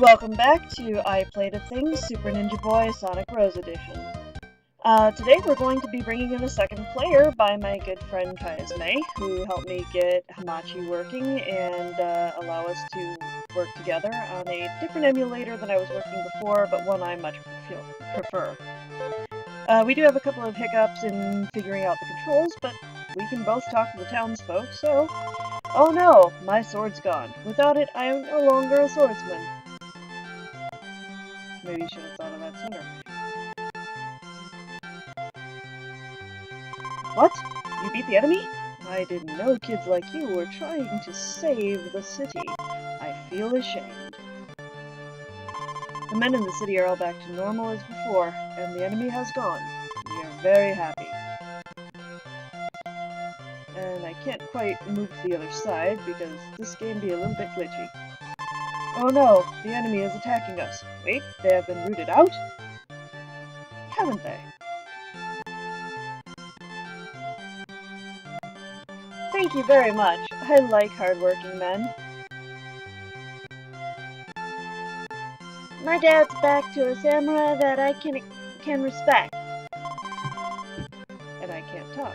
Welcome back to I Played a Thing Super Ninja Boy Sonic Rose Edition. Today we're going to be bringing in a second player by my good friend Kaizme, who helped me get Hamachi working and allow us to work together on a different emulator than I was working before, but one I much prefer. We do have a couple of hiccups in figuring out the controls, but we can both talk to the townsfolk, so... Oh no! My sword's gone. Without it, I am no longer a swordsman. Maybe you should have thought of that sooner. What? You beat the enemy? I didn't know kids like you were trying to save the city. I feel ashamed. The men in the city are all back to normal as before, and the enemy has gone. We are very happy. And I can't quite move to the other side because this game be a little bit glitchy. Oh no, the enemy is attacking us. Wait, they have been rooted out? Haven't they? Thank you very much. I like hardworking men. My dad's back to a samurai that I can respect. And I can't talk.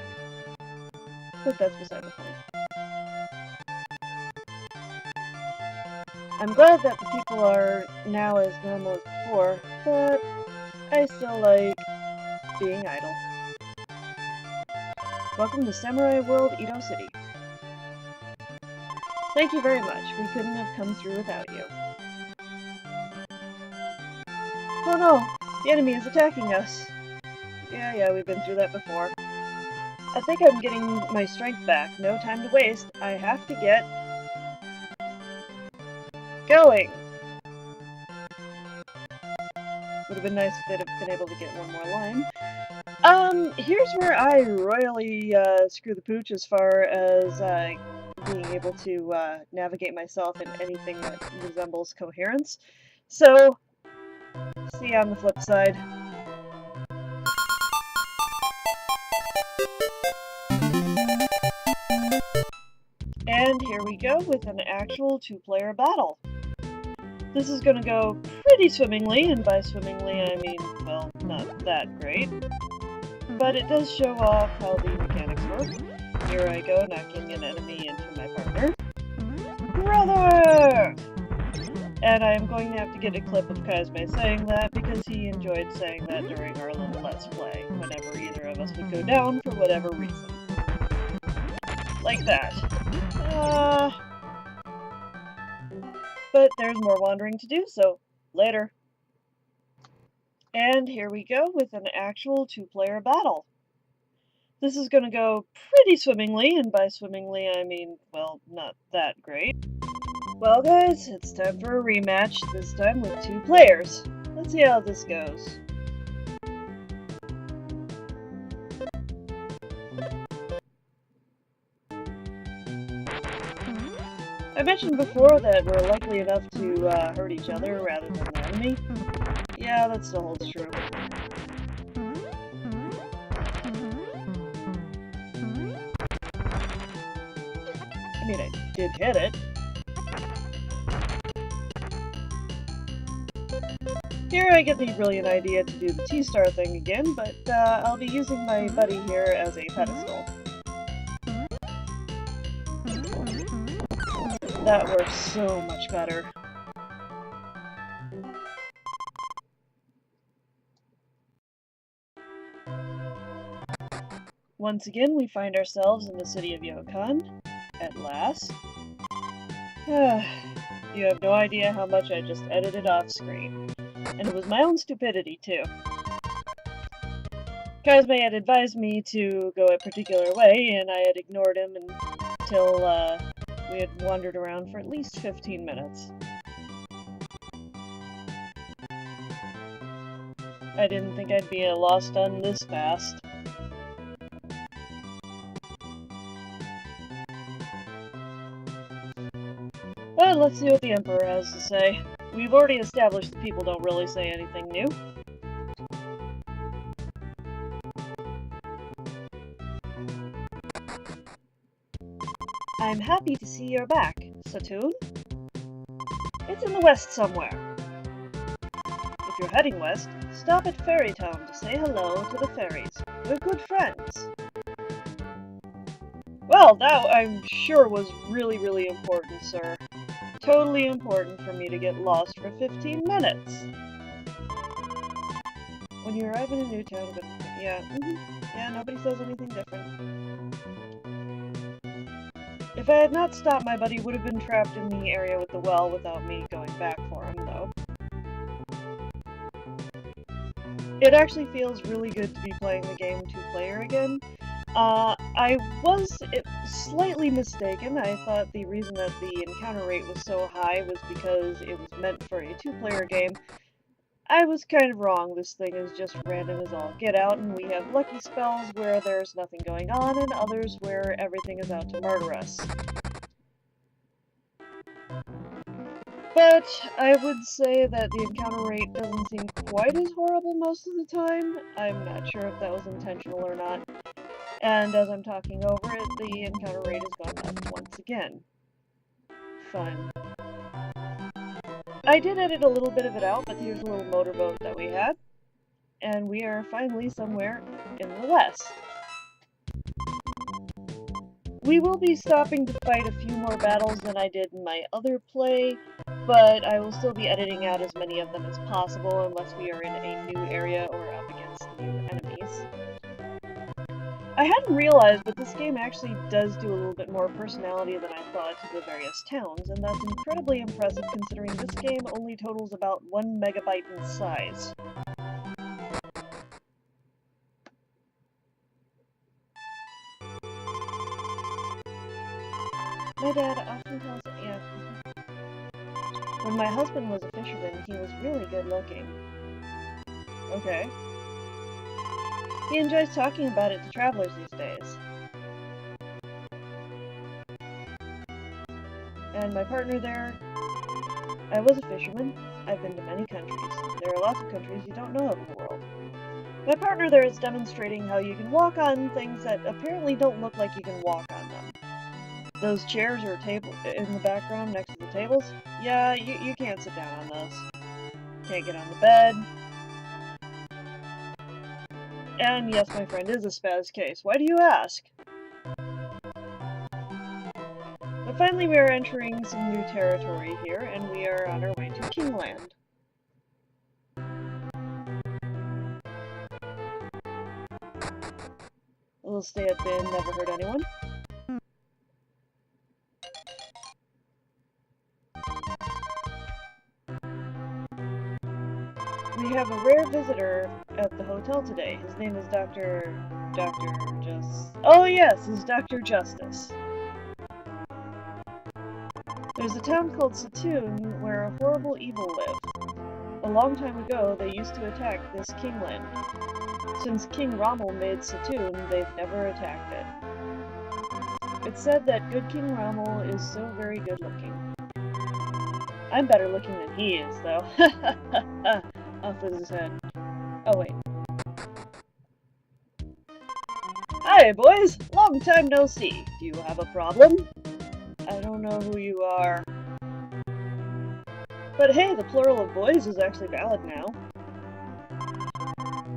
But that's beside the point. I'm glad that the people are now as normal as before, but I still like being idle. Welcome to Samurai World, Edo City. Thank you very much. We couldn't have come through without you. Oh no! The enemy is attacking us! Yeah, we've been through that before. I think I'm getting my strength back. No time to waste. I have to get... going! Would have been nice if they'd have been able to get one more line. Here's where I royally screw the pooch as far as being able to navigate myself in anything that resembles coherence. So, see you on the flip side. And here we go with an actual two-player battle. This is gonna go pretty swimmingly, and by swimmingly I mean, well, not that great. But it does show off how the mechanics work. Here I go, knocking an enemy into my partner. Brother! And I'm going to have to get a clip of Kaizme saying that because he enjoyed saying that during our little Let's Play, whenever either of us would go down for whatever reason. Like that. But there's more wandering to do, so later. And here we go with an actual two-player battle. This is gonna go pretty swimmingly, and by swimmingly I mean, well, not that great. Well guys, it's time for a rematch, this time with two players. Let's see how this goes. I mentioned before that we're likely enough to hurt each other rather than the enemy. Yeah, that still holds true. I mean, I did hit it. Here I get the brilliant idea to do the T-star thing again, but I'll be using my buddy here as a pedestal. That works so much better. Once again, we find ourselves in the city of Yokan, at last. You have no idea how much I just edited off screen. And it was my own stupidity, too. Kaizme had advised me to go a particular way, and I had ignored him until we had wandered around for at least 15 minutes. I didn't think I'd be a lost done this fast. But let's see what the Emperor has to say. We've already established that people don't really say anything new. I'm happy to see you're back. Satoon? It's in the west somewhere. If you're heading west, stop at Fairy Town to say hello to the fairies. We're good friends. Well, that I'm sure was really important, sir. Totally important for me to get lost for 15 minutes. When you arrive in a new town, but yeah, yeah, nobody says anything different. If I had not stopped, my buddy would have been trapped in the area with the well without me going back for him, though. It actually feels really good to be playing the game two-player again. I was slightly mistaken. I thought the reason that the encounter rate was so high was because it was meant for a two-player game. I was kind of wrong. This thing is just random as all get out, and we have lucky spells where there's nothing going on, and others where everything is out to murder us. But I would say that the encounter rate doesn't seem quite as horrible most of the time. I'm not sure if that was intentional or not. And as I'm talking over it, the encounter rate has gone up once again. Fun. I did edit a little bit of it out, but here's a little motorboat that we had. And we are finally somewhere in the west. We will be stopping to fight a few more battles than I did in my other play, but I will still be editing out as many of them as possible unless we are in a new area or up against new enemies. I hadn't realized, but this game actually does do a little bit more personality than I thought to the various towns, and that's incredibly impressive considering this game only totals about 1 megabyte in size. My dad often tells me, yeah. When my husband was a fisherman, he was really good looking. Okay. He enjoys talking about it to travelers these days. And my partner there, I was a fisherman. I've been to many countries. There are lots of countries you don't know of in the world. My partner there is demonstrating how you can walk on things that apparently don't look like you can walk on them. Those chairs or table in the background next to the tables? Yeah, you can't sit down on those. Can't get on the bed. And yes, my friend is a spaz case. Why do you ask? But finally we are entering some new territory here, and we are on our way to Kingland. A little stay at the inn never hurt anyone. We have a rare visitor at the hotel today. His name is Dr. Oh yes, he's Dr. Justice. There's a town called Satoon where a horrible evil lived. A long time ago, they used to attack this Kingland. Since King Rommel made Satoon, they've never attacked it. It's said that good King Rommel is so very good looking. I'm better looking than he is, though. Off with his head. Oh, wait. Hi, boys! Long time no see. Do you have a problem? I don't know who you are. But hey, the plural of boys is actually valid now.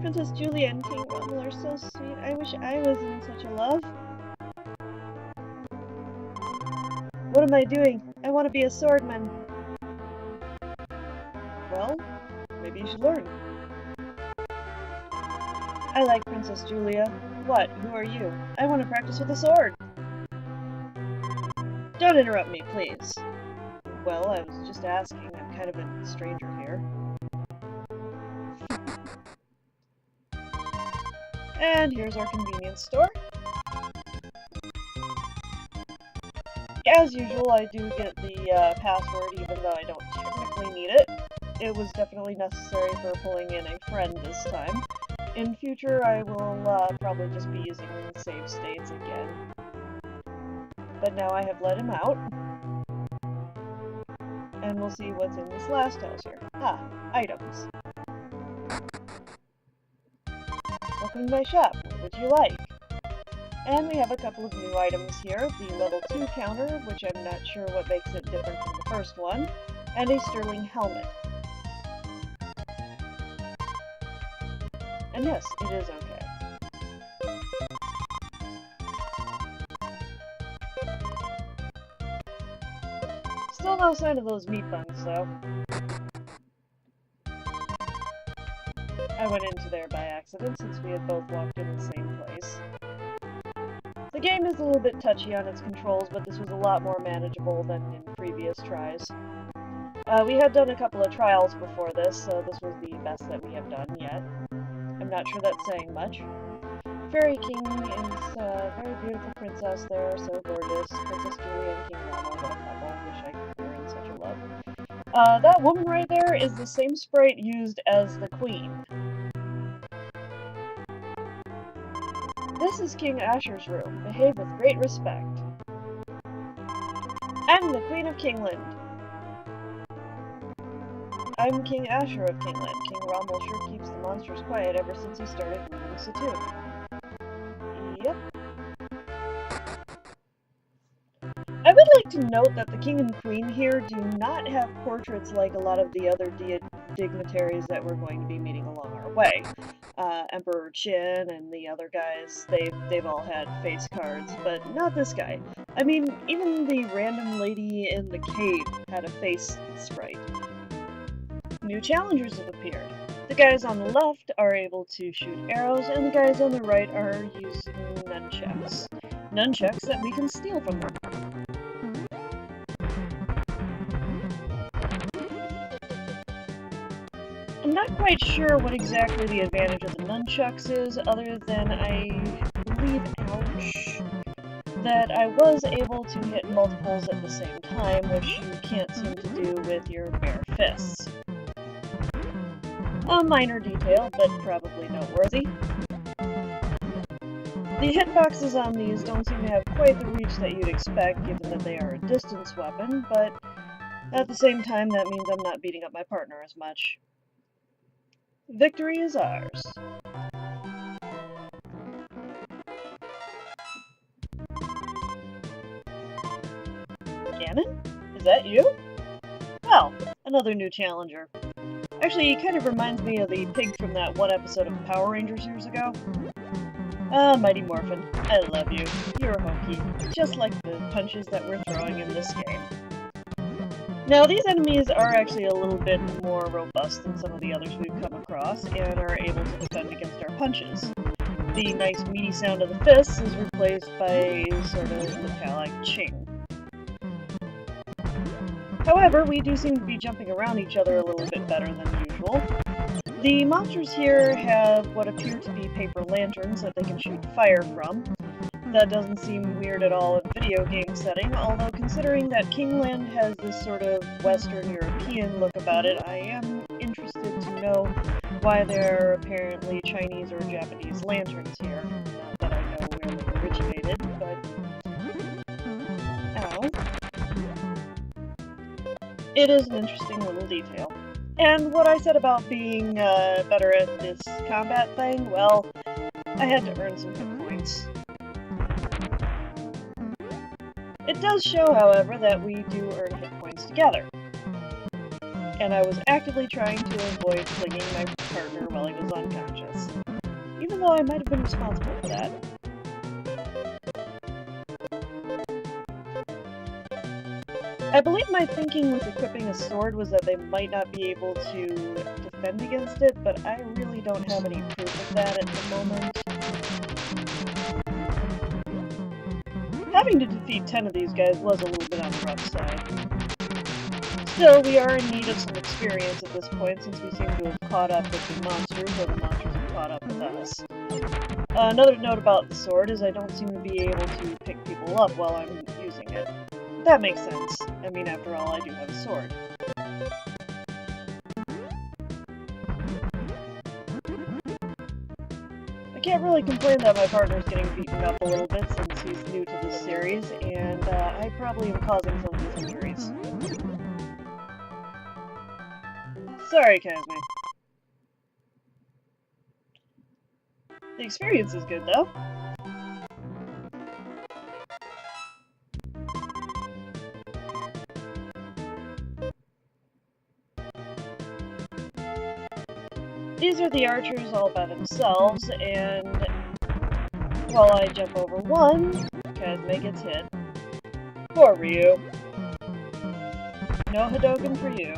Princess Julia and King Rommel are so sweet. I wish I was in such a love. What am I doing? I want to be a swordman. Well, maybe you should learn. I like Princess Julia. What? Who are you? I want to practice with a sword. Don't interrupt me, please. Well, I was just asking. I'm kind of a stranger here. And here's our convenience store. As usual, I do get the password, even though I don't technically need it. It was definitely necessary for pulling in a friend this time. In future, I will probably just be using save states again. But now I have let him out. And we'll see what's in this last house here. Ah, items. Welcome to my shop. What would you like? And we have a couple of new items here. The level 2 counter, which I'm not sure what makes it different from the first one, and a sterling helmet. And yes, it is okay. Still no sign of those meat buns, though. I went into there by accident since we had both walked in the same place. The game is a little bit touchy on its controls, but this was a lot more manageable than in previous tries. We had done a couple of trials before this, so this was the best that we have done yet. I'm not sure that's saying much. Fairy King is a very beautiful princess there, so gorgeous. Princess Julia and King Ronald, what a couple. Wish I were in such a love. That woman right there is the same sprite used as the queen. This is King Asher's room. Behave with great respect. I'm the Queen of Kingland. I'm King Asher of Kingland. King Rommel sure keeps the monsters quiet ever since he started ruling Satoon. Yep. I would like to note that the King and Queen here do not have portraits like a lot of the other dignitaries that we're going to be meeting along our way. Emperor Qin and the other guys, they've all had face cards, but not this guy. I mean, even the random lady in the cave had a face sprite. New challengers have appeared. The guys on the left are able to shoot arrows, and the guys on the right are using nunchucks. Nunchucks that we can steal from them. I'm not quite sure what exactly the advantage of the nunchucks is, other than I believe, ouch, that I was able to hit multiples at the same time, which you can't seem to do with your bare fists. A minor detail, but probably noteworthy. The hitboxes on these don't seem to have quite the reach that you'd expect, given that they are a distance weapon, but at the same time that means I'm not beating up my partner as much. Victory is ours. Ganon? Is that you? Well, another new challenger. Actually, he kind of reminds me of the pig from that one episode of Power Rangers years ago. Ah, Mighty Morphin, I love you. You're hokey, just like the punches that we're throwing in this game. Now, these enemies are actually a little bit more robust than some of the others we've come across, and are able to defend against our punches. The nice meaty sound of the fists is replaced by sort of metallic ching. However, we do seem to be jumping around each other a little bit better than usual. The monsters here have what appear to be paper lanterns that they can shoot fire from. That doesn't seem weird at all in video game setting, although considering that Kingland has this sort of Western European look about it, I am interested to know why there are apparently Chinese or Japanese lanterns here. Not that I know where they originated, but... Ow. It is an interesting little detail. And what I said about being better at this combat thing, well, I had to earn some hit points. It does show, however, that we do earn hit points together. And I was actively trying to avoid flinging my partner while he was unconscious, even though I might have been responsible for that. I believe my thinking with equipping a sword was that they might not be able to defend against it, but I really don't have any proof of that at the moment. Having to defeat 10 of these guys was a little bit on the rough side. Still, we are in need of some experience at this point, since we seem to have caught up with the monsters, or the monsters have caught up with us. Another note about the sword is I don't seem to be able to pick people up while I'm using it. That makes sense. I mean, after all, I do have a sword. I can't really complain that my partner's getting beaten up a little bit since he's new to this series, and I probably am causing some of his injuries. Sorry, Kazme. The experience is good, though. These are the archers all by themselves, and while I jump over one, Kazme gets hit. Poor Ryu. No Hadoken for you.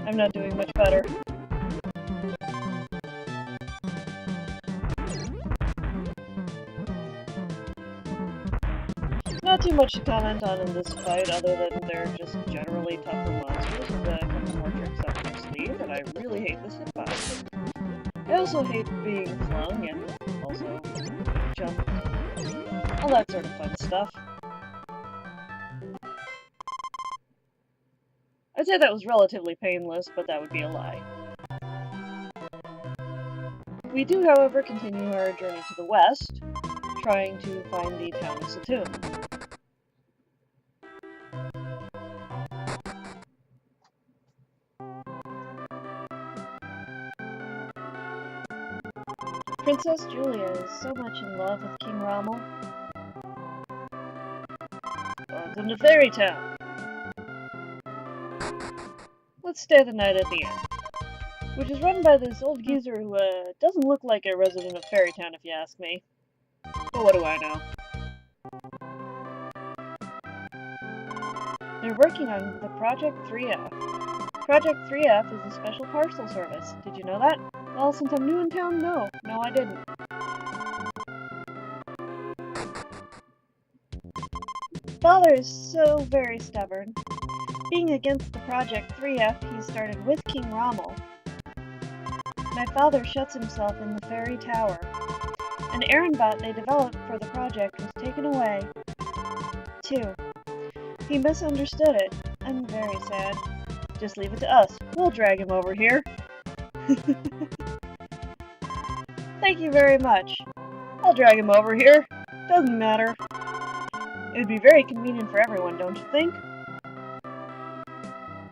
I'm not doing much better. Not too much to comment on in this fight, other than they're just generally tougher monsters with a couple more tricks up their sleeve, and I really hate this hitbox. I also hate being flung and also jumped. All that sort of fun stuff. I'd say that was relatively painless, but that would be a lie. We do, however, continue our journey to the west, trying to find the town of Satoon. Princess Julia is so much in love with King Rommel. Welcome to Fairy Town. Let's stay the night at the inn, which is run by this old geezer who doesn't look like a resident of Fairy Town, if you ask me. But what do I know? They're working on the Project 3F. Project 3F is a special parcel service. Did you know that? Well, since I'm new in town, no. No, I didn't. Father is so very stubborn. Being against the Project 3F he started with King Rommel. My father shuts himself in the fairy tower. An errand bot they developed for the project was taken away, too. He misunderstood it. I'm very sad. Just leave it to us. We'll drag him over here. Thank you very much. I'll drag him over here. Doesn't matter. It would be very convenient for everyone, don't you think?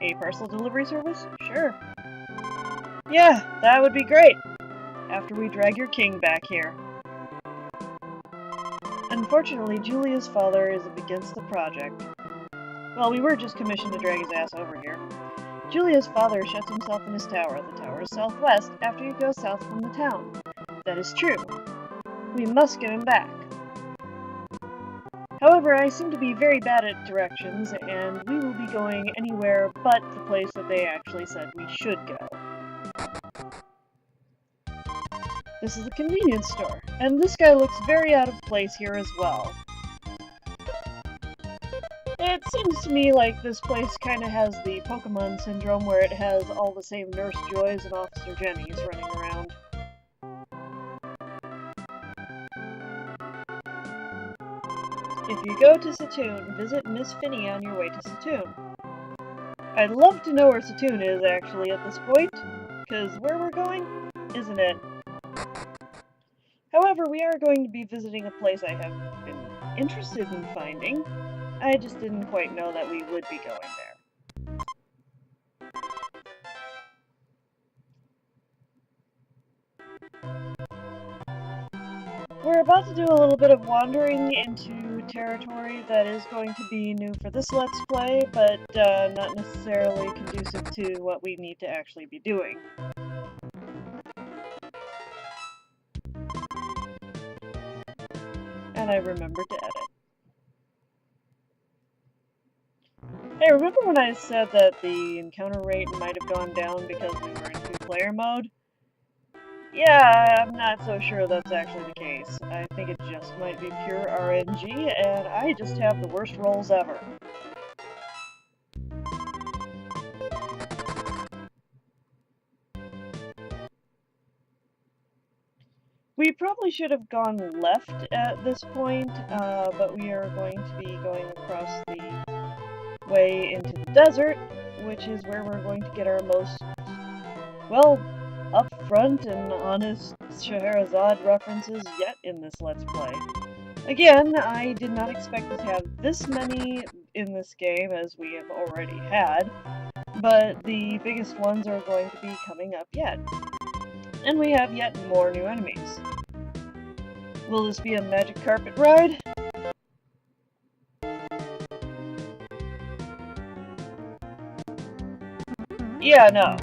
A parcel delivery service? Sure. Yeah, that would be great. After we drag your king back here. Unfortunately, Julia's father is against the project. Well, we were just commissioned to drag his ass over here. Julia's father shuts himself in his tower. The tower is southwest after you go south from the town. That is true. We must get him back. However, I seem to be very bad at directions, and we will be going anywhere but the place that they actually said we should go. This is a convenience store, and this guy looks very out of place here as well. It seems to me like this place kind of has the Pokemon syndrome where it has all the same Nurse Joys and Officer Jennies running around. If you go to Satoon, visit Miss Finney on your way to Satoon. I'd love to know where Satoon is actually at this point, because where we're going, isn't it? However, we are going to be visiting a place I have been interested in finding. I just didn't quite know that we would be going there. We're about to do a little bit of wandering into territory that is going to be new for this Let's Play, but not necessarily conducive to what we need to actually be doing. And I remembered to edit. Hey, remember when I said that the encounter rate might have gone down because we were in two-player mode? Yeah, I'm not so sure that's actually the case. I think it just might be pure RNG, and I just have the worst rolls ever. We probably should have gone left at this point, but we are going to be going across the way into the desert, which is where we're going to get our most, well, upfront and honest Scheherazade references yet in this Let's Play. Again, I did not expect to have this many in this game as we have already had, but the biggest ones are going to be coming up yet. And we have yet more new enemies. Will this be a magic carpet ride? Yeah, no.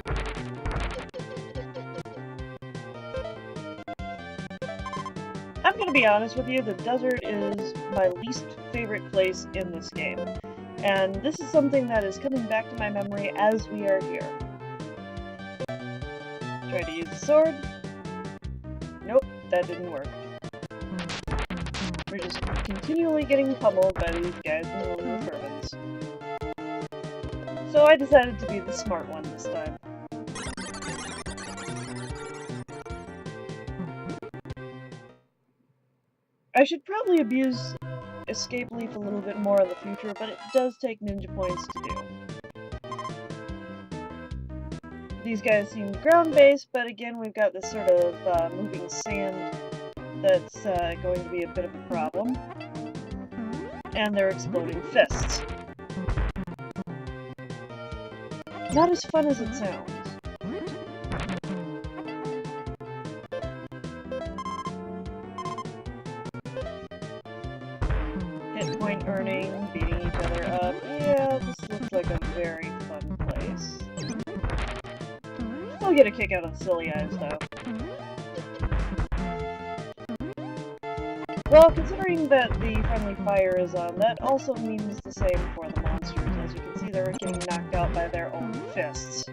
I'm gonna be honest with you, the desert is my least favorite place in this game. And this is something that is coming back to my memory as we are here. Try to use the sword. Nope, that didn't work. We're just continually getting pummeled by these guys in the little turbans. So I decided to be the smart one this time. I should probably abuse Escape Leaf a little bit more in the future, but it does take ninja points to do. These guys seem ground-based, but again we've got this sort of moving sand that's going to be a bit of a problem. And they're exploding fists. Not as fun as it sounds. Hit point earning, beating each other up. Yeah, this looks like a very fun place. Still get a kick out of the silly eyes, though. Well, considering that the friendly fire is on, that also means the same for the monsters. As you can see, they're getting knocked out by their own fists.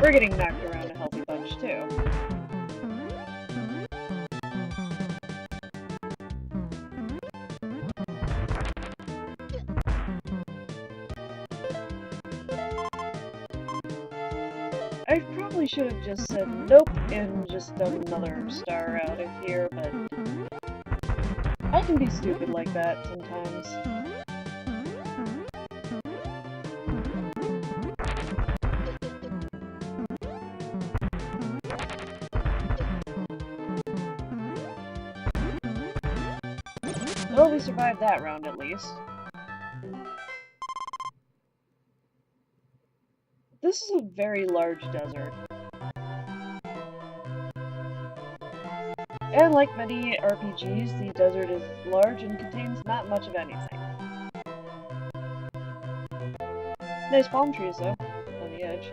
We're getting knocked around a healthy bunch, too. I probably should have just said nope and just done another star out of here, but I can be stupid like that sometimes. Well, we survived that round at least. This is a very large desert. And like many RPGs, the desert is large and contains not much of anything. Nice palm trees, though, on the edge.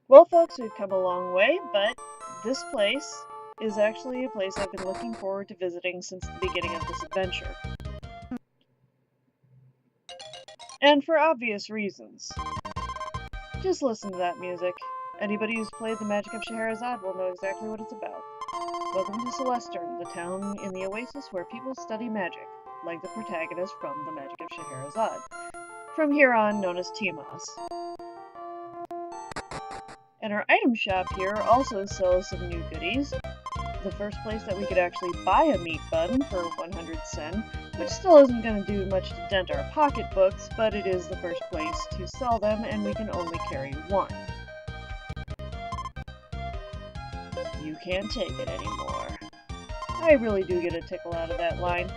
Well, folks, we've come a long way, but this place is actually a place I've been looking forward to visiting since the beginning of this adventure. And for obvious reasons. Just listen to that music. Anybody who's played The Magic of Scheherazade will know exactly what it's about. Welcome to Celestern, the town in the oasis where people study magic, like the protagonist from The Magic of Scheherazade. From here on, known as TMOS. And our item shop here also sells some new goodies. The first place that we could actually buy a meat bun for 100 sen, which still isn't going to do much to dent our pocketbooks, but it is the first place to sell them, and we can only carry one. You can't take it anymore. I really do get a tickle out of that line.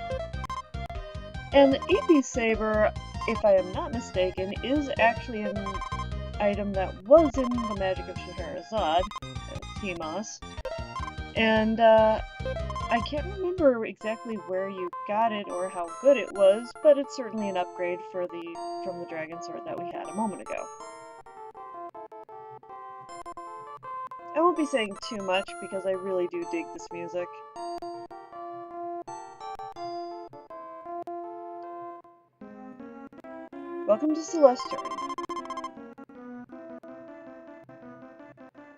And the EP Saber, if I am not mistaken, is actually an item that was in The Magic of Scheherazade, TMOS. And I can't remember exactly where you got it or how good it was, but it's certainly an upgrade from the dragon sword that we had a moment ago. I won't be saying too much because I really do dig this music. Welcome to Celestern.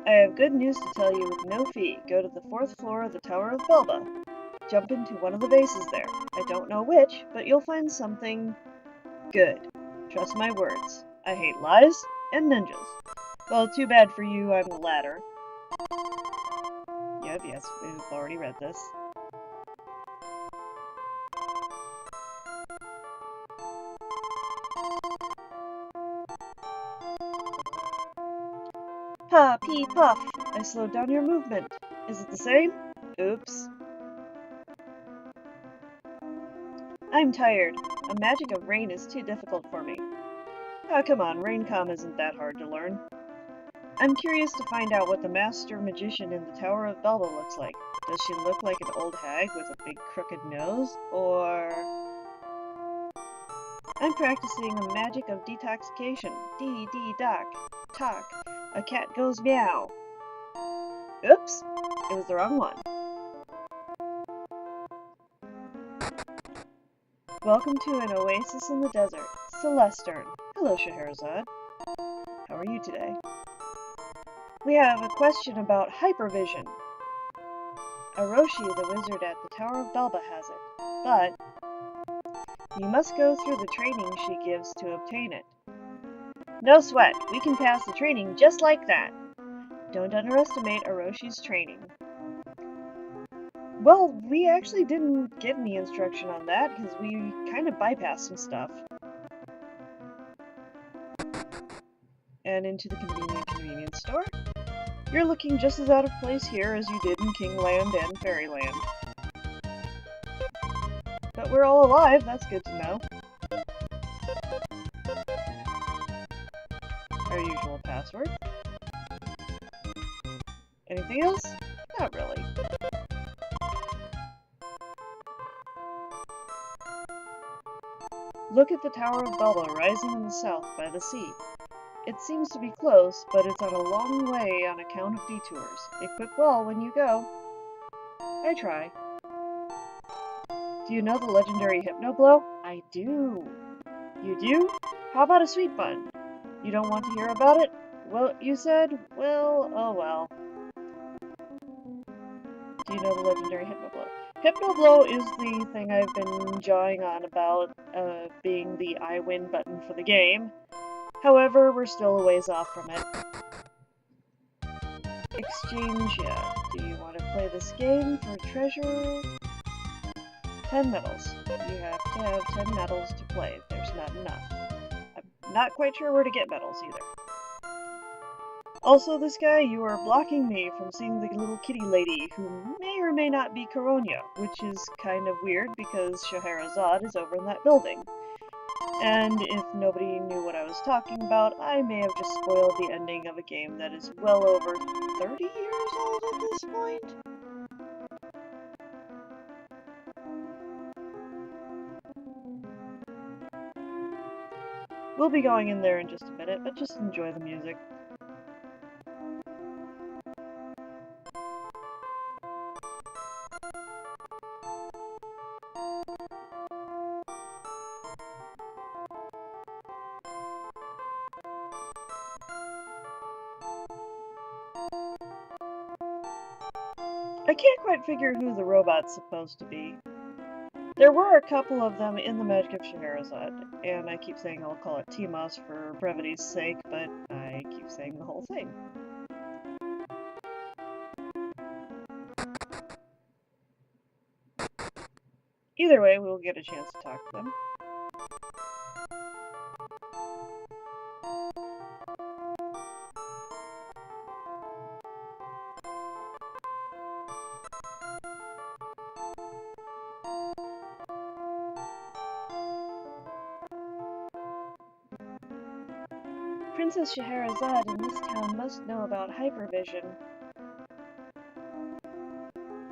I have good news to tell you with no fee. Go to the 4th floor of the Tower of Belba. Jump into one of the vases there. I don't know which, but you'll find something good. Trust my words. I hate lies and ninjas. Well, too bad for you, I'm the latter. Yes, we've already read this. Pa, pee, puff. I slowed down your movement. Is it the same? Oops. I'm tired. A magic of rain is too difficult for me. Oh, come on, Raincom isn't that hard to learn. I'm curious to find out what the master magician in the Tower of Belba looks like. Does she look like an old hag with a big crooked nose, or... I'm practicing a magic of detoxification. D-D-doc. Talk. A cat goes meow. Oops! It was the wrong one. Welcome to an oasis in the desert. Celestern. Hello, Scheherazade. How are you today? We have a question about hypervision. Aroshi, the wizard at the Tower of Belba, has it, but you must go through the training she gives to obtain it. No sweat, we can pass the training just like that. Don't underestimate Aroshi's training. Well, we actually didn't get any instruction on that because we kind of bypassed some stuff. And into the convenience store. You're looking just as out of place here as you did in Kingland and Fairyland. But we're all alive, that's good to know. Our usual password. Anything else? Not really. Look at the Tower of Belba rising in the south by the sea. It seems to be close, but it's on a long way on account of detours. Equip well when you go. I try. Do you know the legendary Hypnoblow? I do. You do? How about a sweet bun? You don't want to hear about it? Well, you said? Well, oh well. Do you know the legendary Hypnoblow? Hypnoblow is the thing I've been jawing on about being the I win button for the game. However, we're still a ways off from it. Exchange, yeah. Do you want to play this game for treasure? 10 medals. You have to have 10 medals to play. There's not enough. I'm not quite sure where to get medals either. Also, this guy, you are blocking me from seeing the little kitty lady who may or may not be Coronia, which is kind of weird because Scheherazade is over in that building. And if nobody knew what I was talking about, I may have just spoiled the ending of a game that is well over 30 years old at this point. We'll be going in there in just a minute, but just enjoy the music. I can't quite figure who the robot's supposed to be. There were a couple of them in the Magic of Scheherazade, and I keep saying I'll call it TMOS for brevity's sake, but I keep saying the whole thing. Either way, we'll get a chance to talk to them. Princess Scheherazade in this town must know about hypervision.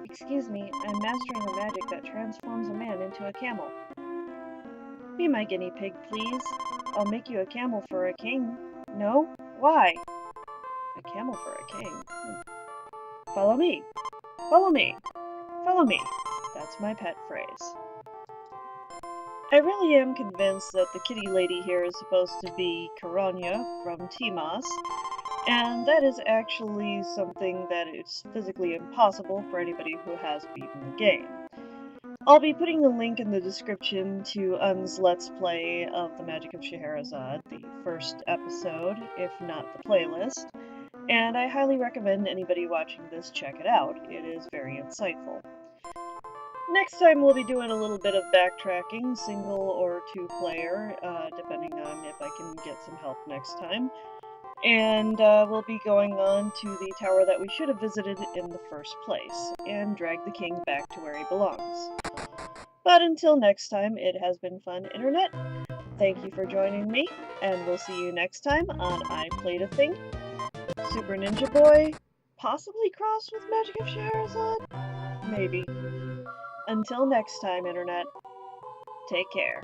Excuse me, I'm mastering a magic that transforms a man into a camel. Be my guinea pig, please. I'll make you a camel for a king. No? Why? A camel for a king? Follow me. Follow me. Follow me. That's my pet phrase. I really am convinced that the kitty lady here is supposed to be Coronia from TMOS, and that is actually something that is physically impossible for anybody who has beaten the game. I'll be putting a link in the description to Un's Let's Play of the Magic of Scheherazade, the first episode, if not the playlist, and I highly recommend anybody watching this check it out. It is very insightful. Next time we'll be doing a little bit of backtracking, single or two-player, depending on if I can get some help next time. And we'll be going on to the tower that we should have visited in the first place, and drag the king back to where he belongs. But until next time, it has been fun, Internet. Thank you for joining me, and we'll see you next time on I Played a Thing. Super Ninja Boy, possibly crossed with Magic of Scheherazade? Maybe. Until next time, Internet, take care.